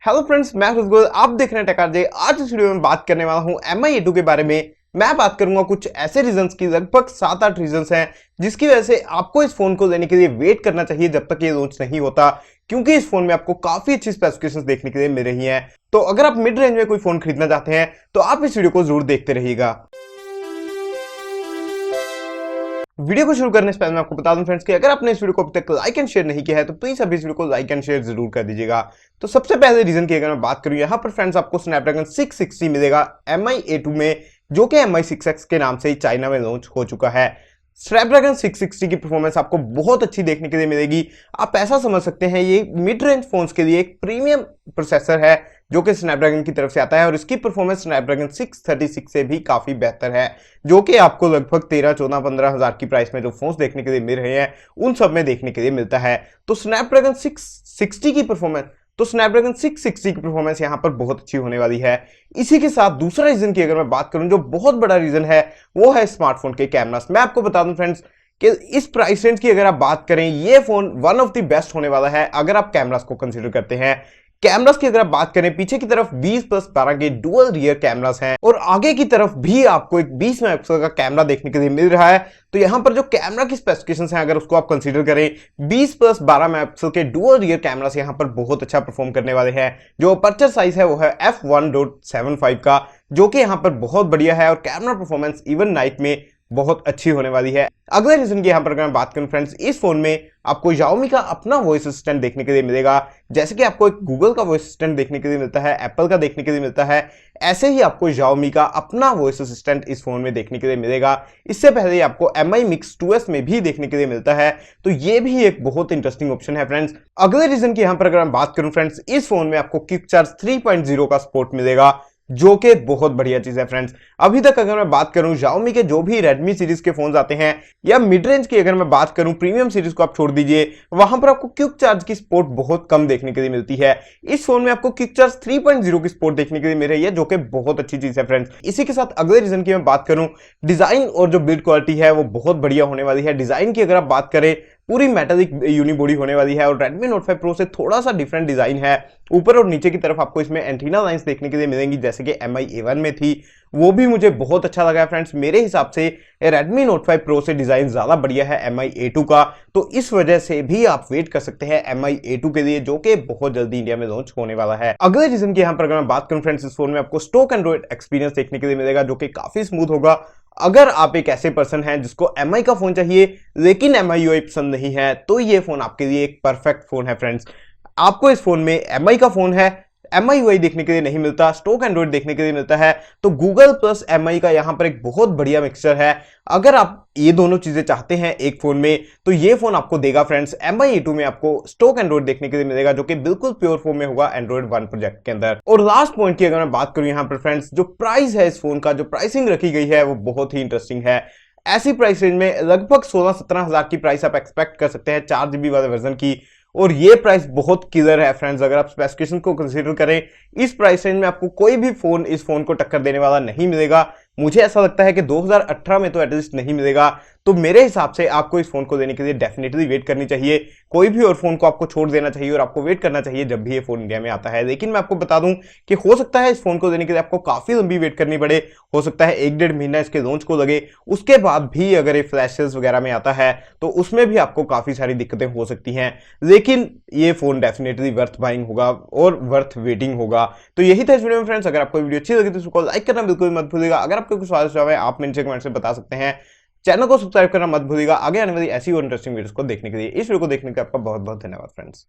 Hello friends, मैं रुजगुल, आप देख रहे हैं टेक आरजे। आज इस वीडियो में बात करने वाला हूं Mi A2 के बारे में। मैं बात करूंगा कुछ ऐसे रीजंस की, लगभग 7-8 रीजंस हैं जिसकी वजह से आपको इस फोन को लेने के लिए वेट करना चाहिए जब तक ये लॉन्च नहीं होता, क्योंकि इस फोन में आपको काफी अच्छी स्पेसिफिकेशंस देखने के लिए मिल रही हैं। तो अगर आप मिड रेंज में कोई फोन खरीदना चाहते हैं तो आप इस वीडियो को जरूर देखते रहिएगा। वीडियो को शुरू करने से पहले मैं आपको बता दूं फ्रेंड्स कि अगर आपने इस वीडियो को अभी तक लाइक एंड शेयर नहीं किया है तो प्लीज अभी इस वीडियो को लाइक एंड शेयर जरूर कर दीजिएगा। तो सबसे पहले रीजन की अगर मैं बात करूं, यहां पर फ्रेंड्स आपको स्नैपड्रैगन 660 मिलेगा Mi A2 में, जो कि Mi6X के नाम से ही चाइना में लॉन्च हो चुका है। स्नैपड्रैगन 660 की परफॉर्मेंस आपको बहुत अच्छी देखने के लिए मिलेगी। आप ऐसा समझ सकते हैं ये मिड रेंज फोन्स के लिए एक प्रीमियम प्रोसेसर है जो कि स्नैपड्रैगन की तरफ से आता है, और इसकी परफॉर्मेंस स्नैपड्रैगन 636 से भी काफी बेहतर है, जो कि आपको लगभग 13, 14, 15 हजार की प्राइस में जो फोन्स देखने के लिए मिल रहे हैं उन सब में देखने के लिए मिलता है। तो स्नैपड्रैगन 660 की परफॉर्मेंस यहां पर बहुत अच्छी होने वाली है। इसी के साथ दूसरा रीजन की अगर मैं बात करूं, जो बहुत बड़ा रीजन है वो है स्मार्टफोन के कैमरास। मैं आपको बता दूं फ्रेंड्स कि इस प्राइस रेंज की अगर आप बात करें, ये phone one of the best होने वाला है अगर आप कैमरास को कंसीडर करते हैं। कैमरास की अगर आप बात करें, पीछे की तरफ 20+12 के डुअल रियर कैमरास हैं और आगे की तरफ भी आपको एक 20 मेगापिक्सल का कैमरा देखने के लिए मिल रहा है। तो यहां पर जो कैमरा की स्पेसिफिकेशंस हैं अगर उसको आप कंसीडर करें, 20+12 मेगापिक्सल के डुअल रियर कैमरास यहां पर बहुत अच्छा परफॉर्म करने वाले हैं। जो अपर्चर साइज है वो है f1.75 का, जो कि यहां पर बहुत बढ़िया है, और कैमरा परफॉर्मेंस इवन नाइट में बहुत अच्छी होने वाली है। अगले रीजन की यहां पर अगर मैं बात करूं फ्रेंड्स, इस फोन में आपको Xiaomi का अपना वॉइस असिस्टेंट देखने के लिए मिलेगा। जैसे कि आपको एक गूगल का वॉइस असिस्टेंट देखने के लिए मिलता है, एप्पल का देखने के लिए मिलता है, ऐसे ही आपको Xiaomi का अपना वॉइस असिस्टेंट इस फोन में देखने के लिए मिलेगा। इससे पहले ही आपको Mi Mix 2S में भी देखने के लिए मिलता है, तो ये भी एक बहुत इंटरेस्टिंग ऑप्शन है फ्रेंड्स। अगले रीजन की यहां पर अगर मैं बात करूं फ्रेंड्स, इस फोन में आपको क्विक चार्ज 3.0 का सपोर्ट मिलेगा, जो कि बहुत बढ़िया चीज है फ्रेंड्स। अभी तक अगर मैं बात करूं Xiaomi के जो भी Redmi सीरीज के फोन्स आते हैं, या मिड रेंज की अगर मैं बात करूं, प्रीमियम सीरीज को आप छोड़ दीजिए, वहां पर आपको क्विक चार्ज की सपोर्ट बहुत कम देखने के लिए मिलती है। इस फोन में आपको क्विक चार्ज 3.0 की सपोर्ट देखने के लिए मिल रही है, जो कि बहुत अच्छी चीज है फ्रेंड्स। इसी के साथ अगले रीजन की मैं बात करूं, डिजाइन और जो बिल्ड क्वालिटी है वो बहुत बढ़िया होने वाली है। डिजाइन की अगर आप बात करें, पूरी मेटालिक यूनिबॉडी होने वाली है, और Redmi Note 5 Pro से थोड़ा सा डिफरेंट डिजाइन है। ऊपर और नीचे की तरफ आपको इसमें एंटीना लाइंस देखने के लिए मिलेंगी, जैसे कि Mi A1 में थी। वो भी मुझे बहुत अच्छा लगा है फ्रेंड्स। मेरे हिसाब से Redmi Note 5 Pro से डिजाइन ज्यादा बढ़िया है Mi A2 का, तो इस वजह से भी आप वेट कर सकते हैं Mi A2 के लिए, जो कि बहुत जल्दी इंडिया में लॉन्च होने वाला है। अगले रीजन की यहां पर अगर मैं बात करूं फ्रेंड्स, इस फोन में आपको स्टॉक एंड्रॉइड एक्सपीरियंस देखने के लिए मिलेगा, जो कि काफी स्मूथ होगा। अगर आप एक ऐसे पर्सन हैं जिसको Mi का फोन चाहिए लेकिन MIUI पसंद नहीं है, तो ये फोन आपके लिए एक परफेक्ट फोन है फ्रेंड्स। आपको इस फोन में Mi का फोन है, MIUI देखने के लिए नहीं मिलता, स्टॉक एंड्रॉइड देखने के लिए मिलता है, तो गूगल प्लस Mi का यहां पर एक बहुत बढ़िया मिक्सचर है। अगर आप ये दोनों चीजें चाहते हैं एक फोन में, तो ये फोन आपको देगा फ्रेंड्स। Mi A2 में आपको स्टॉक एंड्रॉइड देखने के लिए मिलेगा, जो कि बिल्कुल प्योर फॉर्म में होगा एंड्रॉइड 1 प्रोजेक्ट के अंदर। और लास्ट पॉइंट की अगर मैं बात करूं यहां पर फ्रेंड्स, जो प्राइस है इस फोन का, जो प्राइसिंग रखी गई है वो बहुत ही इंटरेस्टिंग है। ऐसी प्राइस रेंज में लगभग 16-17 हजार की प्राइस आप एक्सपेक्ट कर सकते हैं 4GB वाले वर्जन की, और ये प्राइस बहुत किलर है फ्रेंड्स। अगर आप स्पेसिफिकेशन को कंसीडर करें, इस प्राइस रेंज में आपको कोई भी फोन इस फोन को टक्कर देने वाला नहीं मिलेगा। मुझे ऐसा लगता है कि 2018 में तो एटलीस्ट नहीं मिलेगा। तो मेरे हिसाब से आपको इस फोन को लेने के लिए डेफिनेटली वेट करनी चाहिए। कोई भी और फोन को आपको छोड़ देना चाहिए और आपको वेट करना चाहिए जब भी ये फोन इंडिया में आता है। लेकिन मैं आपको बता दूं कि हो सकता है इस फोन को लेने के लिए आपको काफी लंबी वेट करनी पड़े, हो सकता है 1-1.5 महीना इसके लॉन्च को लगे। उसके बाद भी अगर ये फ्लैशेस वगैरह में आता है तो उसमें भी आपको काफी सारी दिक्कतें हो सकती हैं, लेकिन ये फोन डेफिनेटली वर्थ बाइंग होगा और वर्थ वेटिंग होगा। तो यही था इस वीडियो में फ्रेंड्स। अगर आपको वीडियो अच्छी लगी तो उसको लाइक करना बिल्कुल मत भूलिएगा। अगर आपको कुछ सवाल है आप नीचे कमेंट से बता सकते हैं। चैनल को सब्सक्राइब करना मत भूलिएगा आगे आने वाली ऐसी और इंटरेस्टिंग वीडियोस को देखने के लिए। इस वीडियो को देखने के लिए आपका बहुत बहुत धन्यवाद फ्रेंड्स।